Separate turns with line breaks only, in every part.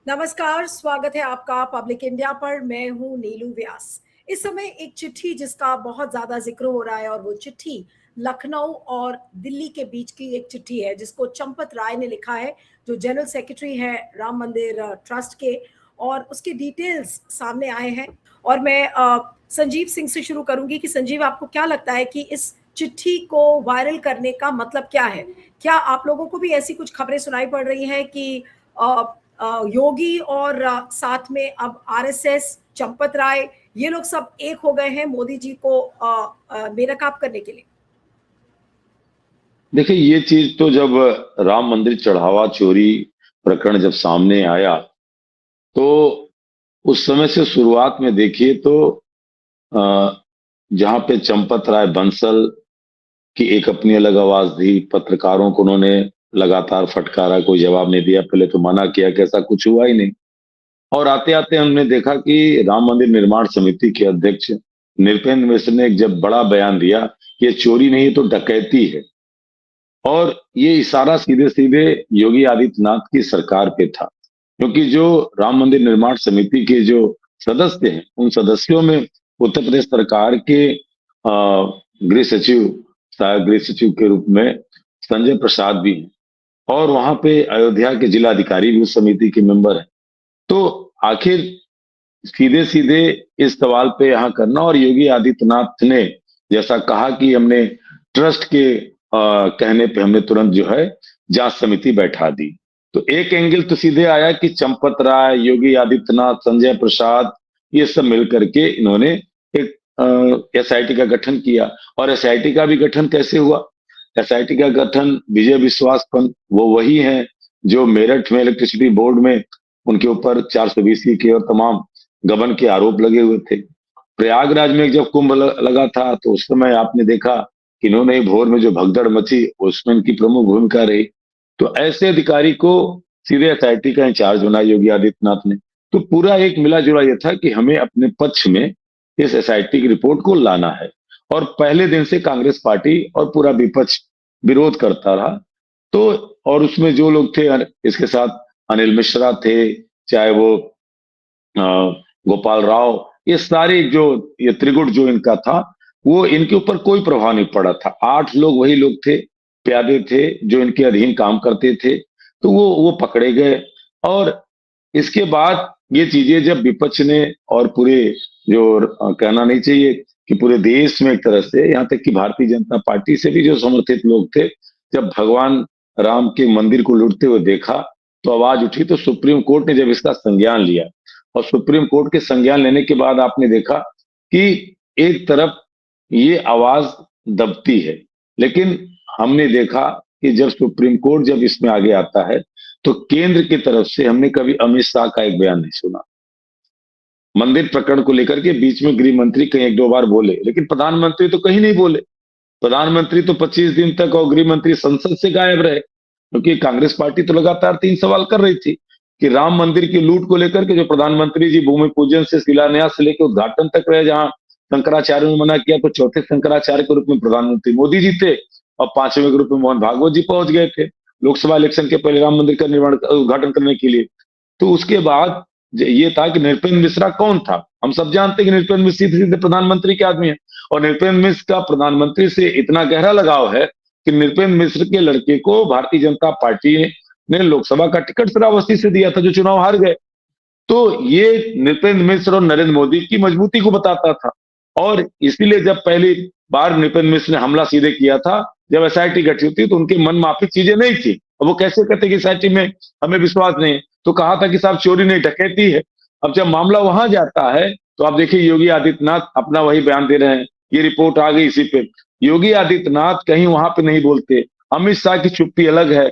नमस्कार, स्वागत है आपका पब्लिक इंडिया पर। मैं हूं नीलू व्यास। इस समय एक चिट्ठी जिसका बहुत ज्यादा जिक्र हो रहा है और वो चिट्ठी लखनऊ और दिल्ली के बीच की एक चिट्ठी है जिसको चंपत राय ने लिखा है, जो जनरल सेक्रेटरी है राम मंदिर ट्रस्ट के। और उसके डिटेल्स सामने आए हैं। और मैं संजीव सिंह से शुरू करूंगी कि संजीव, आपको क्या लगता है कि इस चिट्ठी को वायरल करने का मतलब क्या है? क्या आप लोगों को भी ऐसी कुछ खबरें सुनाई पड़ रही हैं कि योगी और साथ में अब आरएसएस, चंपत राय, ये लोग सब एक हो गए हैं मोदी जी को बेनकाब करने के लिए?
देखिए, ये चीज तो जब राम मंदिर चढ़ावा चोरी प्रकरण जब सामने आया, तो उस समय से शुरुआत में देखिए तो अ, जहां पे चंपत राय बंसल की एक अपनी अलग आवाज थी, पत्रकारों को उन्होंने लगातार फटकारा, कोई जवाब नहीं दिया। पहले तो मना किया कि ऐसा कुछ हुआ ही नहीं। और आते आते हमने देखा कि राम मंदिर निर्माण समिति के अध्यक्ष नृपेंद्र मिश्र ने एक जब बड़ा बयान दिया कि ये चोरी नहीं, ये तो डकैती है। और ये इशारा सीधे सीधे योगी आदित्यनाथ की सरकार पे था, क्योंकि जो राम मंदिर निर्माण समिति के जो सदस्य हैं, उन सदस्यों में उत्तर प्रदेश सरकार के गृह सचिव, सहायक गृह सचिव के रूप में संजय प्रसाद भी हैं। और वहां पे अयोध्या के जिलाधिकारी भी उस समिति के मेंबर हैं। तो आखिर सीधे सीधे इस सवाल पे यहाँ करना, और योगी आदित्यनाथ ने जैसा कहा कि हमने ट्रस्ट के कहने पे हमने तुरंत जो है जांच समिति बैठा दी। तो एक एंगल तो सीधे आया कि चंपत राय, योगी आदित्यनाथ, संजय प्रसाद, ये सब मिलकर के इन्होंने एक एसआईटी का गठन किया। और एसआईटी का भी गठन कैसे हुआ? एसआईटी का गठन विजय विश्वास पंत, वो वही हैं जो मेरठ में इलेक्ट्रिसिटी बोर्ड में उनके ऊपर 420 के और तमाम गबन के आरोप लगे हुए थे। प्रयागराज में जब कुंभ लगा था, तो उस समय आपने देखा कि इन्होंने भोर में जो भगदड़ मची, उसमें इनकी प्रमुख भूमिका रही। तो ऐसे अधिकारी को सीधे एसआईटी का इंचार्ज बनाया योगी आदित्यनाथ ने। तो पूरा एक मिला जुला ये था कि हमें अपने पक्ष में इस एसआईटी की रिपोर्ट को लाना है। और पहले दिन से कांग्रेस पार्टी और पूरा विपक्ष विरोध करता रहा। तो और उसमें जो लोग थे इसके साथ, अनिल मिश्रा थे, चाहे वो गोपाल राव, ये सारे जो ये त्रिगुट जो इनका था, वो इनके ऊपर कोई प्रभाव नहीं पड़ा था। 8 लोग वही लोग थे, प्यादे थे, जो इनके अधीन काम करते थे। तो वो पकड़े गए। और इसके बाद ये चीजें जब विपक्ष ने और पूरे जो कहना नहीं चाहिए कि पूरे देश में एक तरह से, यहाँ तक कि भारतीय जनता पार्टी से भी जो समर्थित लोग थे, जब भगवान राम के मंदिर को लूटते हुए देखा, तो आवाज उठी। तो सुप्रीम कोर्ट ने जब इसका संज्ञान लिया, और सुप्रीम कोर्ट के संज्ञान लेने के बाद आपने देखा कि एक तरफ ये आवाज दबती है, लेकिन हमने देखा कि जब सुप्रीम कोर्ट जब इसमें आगे आता है, तो केंद्र की तरफ से हमने कभी अमित शाह का एक बयान नहीं सुना। मंदिर प्रकरण को लेकर के बीच में गृह मंत्री कहीं एक दो बार बोले, लेकिन प्रधानमंत्री तो कहीं नहीं बोले। प्रधानमंत्री तो 25 दिन तक और गृह मंत्री संसद से गायब रहे, क्योंकि कांग्रेस पार्टी तो लगातार 3 सवाल कर रही थी कि राम मंदिर की लूट को लेकर के जो प्रधानमंत्री जी भूमि पूजन से शिलान्यास से लेकर उद्घाटन तक रहे, जहां शंकराचार्य ने मना किया, तो चौथे शंकराचार्य के रूप में प्रधानमंत्री मोदी जी थे, और पांचवें के रूप में मोहन भागवत जी पहुंच गए थे लोकसभा इलेक्शन के पहले राम मंदिर का निर्माण उद्घाटन करने के लिए। तो उसके बाद ये था कि नृपेंद्र मिश्रा कौन था। हम सब जानते हैं कि नृपेंद्र मिश्र सीधे सीधे प्रधानमंत्री के आदमी है। और नृपेंद्र मिश्र का प्रधानमंत्री से इतना गहरा लगाव है कि नृपेंद्र मिश्र के लड़के को भारतीय जनता पार्टी ने लोकसभा का टिकट श्रावस्ती से दिया था, जो चुनाव हार गए। तो ये नृपेंद्र मिश्र और नरेंद्र मोदी की मजबूती को बताता था। और इसीलिए जब पहली बार नृपेंद्र मिश्र ने हमला सीधे किया था, जब एसआईटी गठित हुई, तो उनके मन माफी चीजें नहीं थी। अब वो कैसे कहते कि एसआईटी में हमें विश्वास नहीं है? तो कहा था कि साहब चोरी नहीं, डकैती है। अब जब मामला वहां जाता है, तो आप देखिए योगी आदित्यनाथ अपना वही बयान दे रहे हैं। ये रिपोर्ट आ गई इसी पे। योगी आदित्यनाथ कहीं वहां पे नहीं बोलते, अमित शाह की चुप्पी अलग है।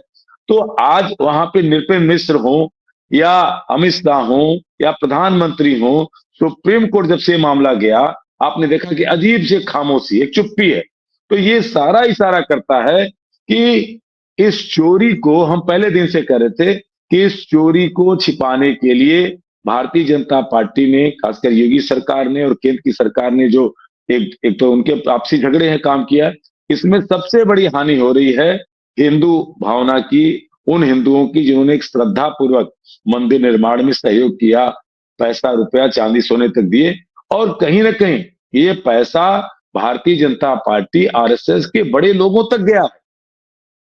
तो आज वहां पे नृपेंद्र मिश्र हो या अमित शाह हो या प्रधानमंत्री हो, सुप्रीम कोर्ट जब से मामला गया, आपने देखा कि अजीब से खामोशी, एक चुप्पी है। तो ये सारा इशारा करता है कि इस चोरी को हम पहले दिन से कह रहे थे कि इस चोरी को छिपाने के लिए भारतीय जनता पार्टी ने, खासकर योगी सरकार ने और केंद्र की सरकार ने जो एक तो उनके आपसी झगड़े हैं काम किया है। इसमें सबसे बड़ी हानि हो रही है हिंदू भावना की उन हिंदुओं की जिन्होंने एक श्रद्धा पूर्वक मंदिर निर्माण में सहयोग किया, पैसा रुपया चांदी सोने तक दिए। और कहीं ना कहीं ये पैसा भारतीय जनता पार्टी आरएसएस के बड़े लोगों तक गया।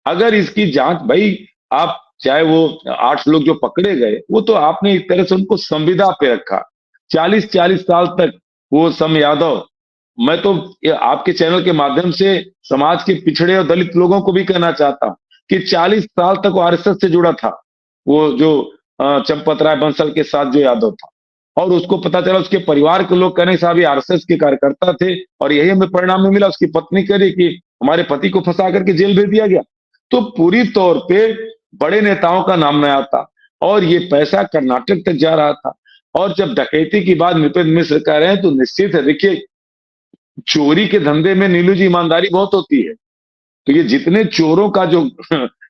अगर इसकी जांच भाई, आप चाहे वो 8 लोग जो पकड़े गए, वो तो आपने एक तरह से उनको संविदा पे रखा। 40-40 साल तक वो सम यादव, मैं तो आपके चैनल के माध्यम से समाज के पिछड़े और दलित लोगों को भी कहना चाहता हूं कि 40 साल तक वो आरएसएस से जुड़ा था, वो जो चंपत राय बंसल के साथ जो यादव था। और उसको पता चला, उसके परिवार के लोग कहने साहब ये आरएसएस के कार्यकर्ता थे, और यही हमें परिणाम में मिला। उसकी पत्नी कह रही कि हमारे पति को फंसा करके जेल भेज दिया गया। तो पूरी तौर पे बड़े नेताओं का नाम नहीं आता, और ये पैसा कर्नाटक तक जा रहा था। और जब डकैती की बात नृपेंद्र मिश्र कह रहे हैं, तो निश्चित है, देखिए चोरी के धंधे में नीलू जी ईमानदारी बहुत होती है। तो ये जितने चोरों का जो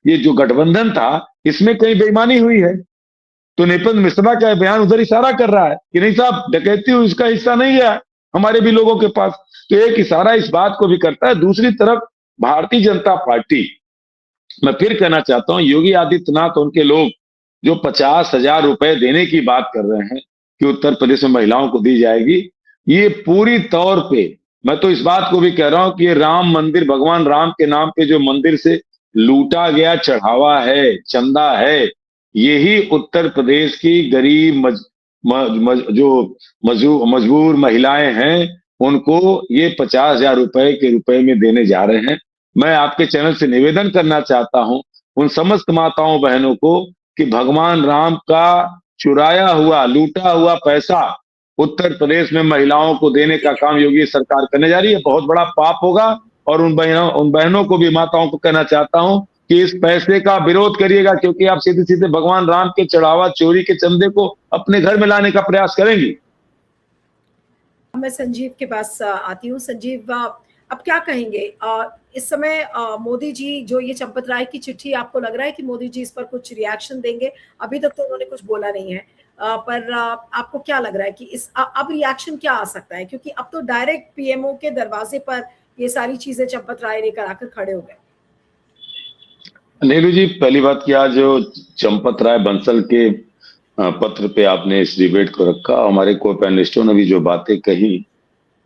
ये जो गठबंधन था, इसमें कहीं बेईमानी हुई है। तो नृपेंद्र मिश्रा का बयान उधर इशारा कर रहा है कि नहीं साहब, डकैती उसका हिस्सा नहीं गया हमारे भी लोगों के पास। तो एक इशारा इस बात को भी करता है। दूसरी तरफ भारतीय जनता पार्टी, मैं फिर कहना चाहता हूं, योगी आदित्यनाथ उनके लोग जो 50,000 रुपए देने की बात कर रहे हैं कि उत्तर प्रदेश में महिलाओं को दी जाएगी, ये पूरी तौर पे, मैं तो इस बात को भी कह रहा हूं कि ये राम मंदिर, भगवान राम के नाम पे जो मंदिर से लूटा गया चढ़ावा है, चंदा है, यही उत्तर प्रदेश की गरीब जो मजबूर महिलाएं हैं, उनको ये 50,000 रुपए के रुपए में देने जा रहे हैं। मैं आपके चैनल से निवेदन करना चाहता हूं उन समस्त माताओं बहनों को कि भगवान राम का चुराया हुआ, लूटा हुआ पैसा उत्तर प्रदेश में महिलाओं को देने का काम योगी सरकार करने जा रही है। बहुत बड़ा पाप होगा। और उन बहनों को भी, माताओं को कहना चाहता हूं कि इस पैसे का विरोध करिएगा, क्योंकि आप सीधे सीधे भगवान राम के चढ़ावा, चोरी के चंदे को अपने घर में लाने का प्रयास करेंगी।
मैं संजीव के पास आती हूँ। संजीव, अब क्या कहेंगे इस समय मोदी जी, जो ये चंपत राय की चिट्ठी, आपको लग रहा है कि मोदी जी इस पर कुछ रिएक्शन देंगे? अभी तक तो उन्होंने कुछ बोला नहीं है, पर आपको क्या लग रहा है कि अब रिएक्शन क्या आ सकता है? क्योंकि अब तो डायरेक्ट पीएमओ के दरवाजे पर ये सारी चीजें चंपत राय लेकर आकर खड़े हो गए।
नेहरू जी, पहली बात कि आज जो चंपत राय बंसल के पत्र पे आपने इस डिबेट को रखा, हमारे को पैनलिस्टों ने भी जो बातें कही,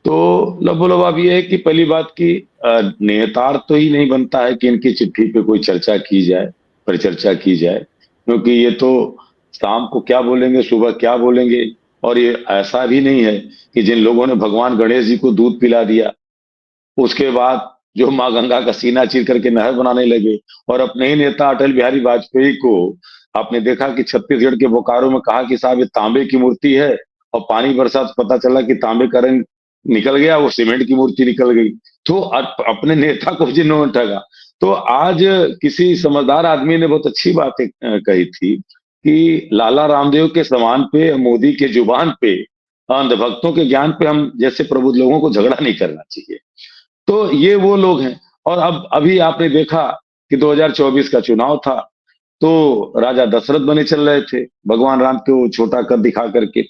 तो लबोलबाब ये है कि पहली बात की नियतार तो ही नहीं बनता है कि इनकी चिट्ठी पे कोई चर्चा की जाए, परिचर्चा की जाए, क्योंकि ये तो शाम को क्या बोलेंगे, सुबह क्या बोलेंगे। और ये ऐसा भी नहीं है कि जिन लोगों ने भगवान गणेश जी को दूध पिला दिया, उसके बाद जो माँ गंगा का सीना चीर करके नहर बनाने लगे, और अपने ही नेता अटल बिहारी वाजपेयी को आपने देखा कि छत्तीसगढ़ के बोकारो में कहा कि साहब ये तांबे की मूर्ति है, और पानी बरसा तो पता चला कि तांबे का रंग निकल गया, वो सीमेंट की मूर्ति निकल गई। तो अपने नेता को जिन्होंने ठगा। तो आज किसी समझदार आदमी ने बहुत अच्छी बात कही थी कि लाला रामदेव के समान पे, मोदी के जुबान पे, अंधभक्तों के ज्ञान पे हम जैसे प्रबुद्ध लोगों को झगड़ा नहीं करना चाहिए। तो ये वो लोग हैं। और अब अभी आपने देखा कि 2024 का चुनाव था, तो राजा दशरथ बने चल रहे थे भगवान राम को छोटा कर दिखा करके।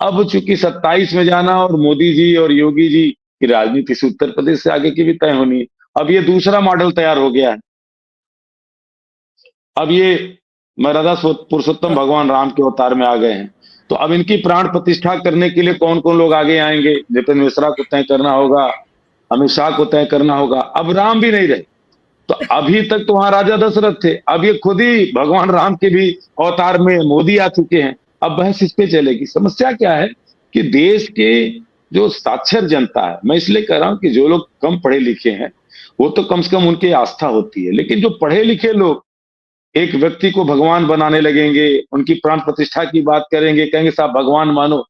अब चूंकि 27 में जाना, और मोदी जी और योगी जी की राजनीति से उत्तर प्रदेश से आगे की भी तय होनी है। अब ये दूसरा मॉडल तैयार हो गया है। अब ये मर्यादा पुरुषोत्तम भगवान राम के अवतार में आ गए हैं। तो अब इनकी प्राण प्रतिष्ठा करने के लिए कौन कौन लोग आगे आएंगे? नृपेंद्र मिश्रा को तय करना होगा, अमित शाह को तय करना होगा। अब राम भी नहीं रहे, तो अभी तक तो वहां राजा दशरथ थे, अब ये खुद ही भगवान राम के भी अवतार में मोदी आ चुके हैं। अब बहस इस पे चलेगी। समस्या क्या है कि देश के जो साक्षर जनता है, मैं इसलिए कह रहा हूं कि जो लोग कम पढ़े लिखे हैं वो तो कम से कम उनकी आस्था होती है, लेकिन जो पढ़े लिखे लोग एक व्यक्ति को भगवान बनाने लगेंगे, उनकी प्राण प्रतिष्ठा की बात करेंगे, कहेंगे साहब भगवान मानो।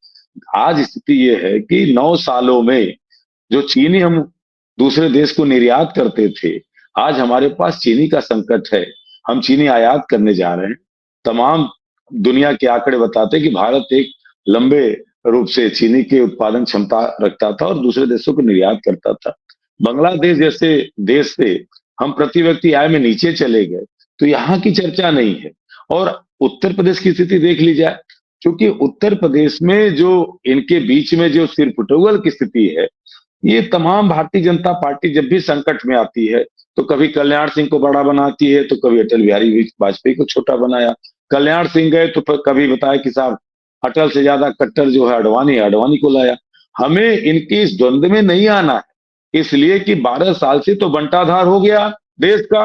आज स्थिति ये है कि 9 सालों में जो चीनी हम दूसरे देश को निर्यात करते थे, आज हमारे पास चीनी का संकट है। हम चीनी आयात करने जा रहे हैं। तमाम दुनिया के आंकड़े बताते हैं कि भारत एक लंबे रूप से चीनी के उत्पादन क्षमता रखता था और दूसरे देशों को निर्यात करता था। बांग्लादेश जैसे देश से हम प्रति व्यक्ति आय में नीचे चले गए, तो यहाँ की चर्चा नहीं है। और उत्तर प्रदेश की स्थिति देख ली जाए, क्योंकि उत्तर प्रदेश में जो इनके बीच में जो सिरपुटौल की स्थिति है, ये तमाम भारतीय जनता पार्टी जब भी संकट में आती है तो कभी कल्याण सिंह को बड़ा बनाती है, तो कभी अटल बिहारी वाजपेयी को छोटा बनाया। कल्याण सिंह गए तो कभी बताया कि साहब अटल से ज्यादा कट्टर जो है अडवाणी है, अडवाणी को लाया। हमें इनकी इस द्वंद में नहीं आना है, इसलिए कि 12 साल से तो बंटाधार हो गया देश का।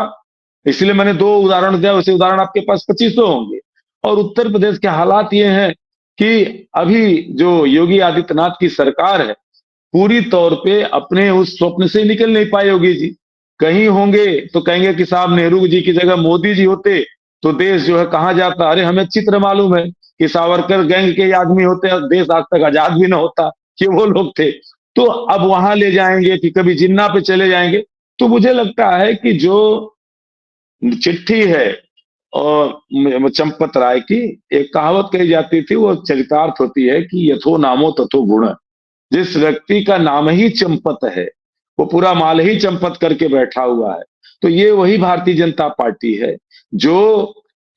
इसलिए मैंने 2 उदाहरण दिया, वैसे उदाहरण आपके पास 2500 होंगे। और उत्तर प्रदेश के हालात ये हैं कि अभी जो योगी आदित्यनाथ की सरकार है, पूरी तौर पे अपने उस स्वप्न से निकल नहीं पाए योगी जी। कहीं होंगे तो कहेंगे कि साहब नेहरू जी की जगह मोदी जी होते तो देश जो है कहाँ जाता। अरे हमें अच्छी तरह मालूम है कि सावरकर गैंग के आदमी होते और देश आज तक आजाद भी ना होता, कि वो लोग थे। तो अब वहां ले जाएंगे कि कभी जिन्ना पे चले जाएंगे। तो मुझे लगता है कि जो चिट्ठी है और चंपत राय की, एक कहावत कही जाती थी, वो चरितार्थ होती है कि यथो नामो तथो गुण। जिस व्यक्ति का नाम ही चंपत है वो पूरा माल ही चंपत करके बैठा हुआ है। तो ये वही भारतीय जनता पार्टी है जो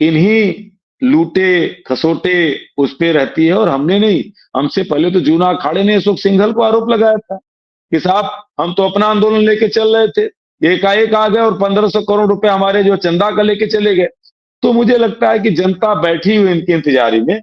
इन्हीं लूटे खसोटे उस पे रहती है। और हमने नहीं, हमसे पहले तो जूना अखाड़े ने अशोक सिंघल को आरोप लगाया था कि साहब हम तो अपना आंदोलन लेके चल रहे थे, एकाएक आ गए और 1500 करोड़ रुपए हमारे जो चंदा का लेके चले गए। तो मुझे लगता है कि जनता बैठी हुई इनकी इंतजारी में।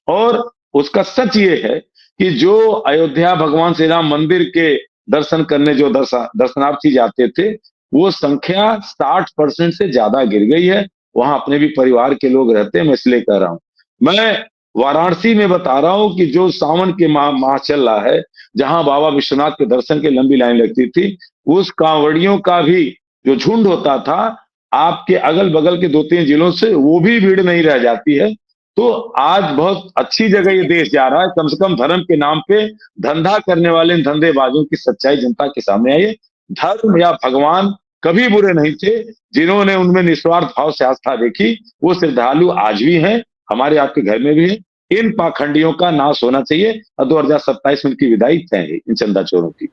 और उसका सच ये है कि जो अयोध्या भगवान श्री राम मंदिर के दर्शन करने जो दर्शनार्थी जाते थे, वो संख्या 60% से ज्यादा गिर गई है। वहां अपने भी परिवार के लोग रहते हैं, मैं इसलिए कह रहा हूं। मैं वाराणसी में बता रहा हूं कि जो सावन के माह चल रहा है, जहां बाबा विश्वनाथ के दर्शन की लंबी लाइन लगती थी, उस कांवड़ियों का भी जो झुंड होता था आपके अगल बगल के 2-3 जिलों से, वो भी भीड़ नहीं रह जाती है। तो आज बहुत अच्छी जगह ये देश जा रहा है। कम से कम धर्म के नाम पे धंधा करने वाले इन धंधेबाजों की सच्चाई जनता के सामने आई है। धर्म या भगवान कभी बुरे नहीं थे। जिन्होंने उनमें निस्वार्थ भाव से आस्था देखी, वो श्रद्धालु आज भी हैं, हमारे आपके घर में भी है। इन पाखंडियों का नाश होना चाहिए और 2027 में इनकी विदाई तय है, इन चंदा चोरों की।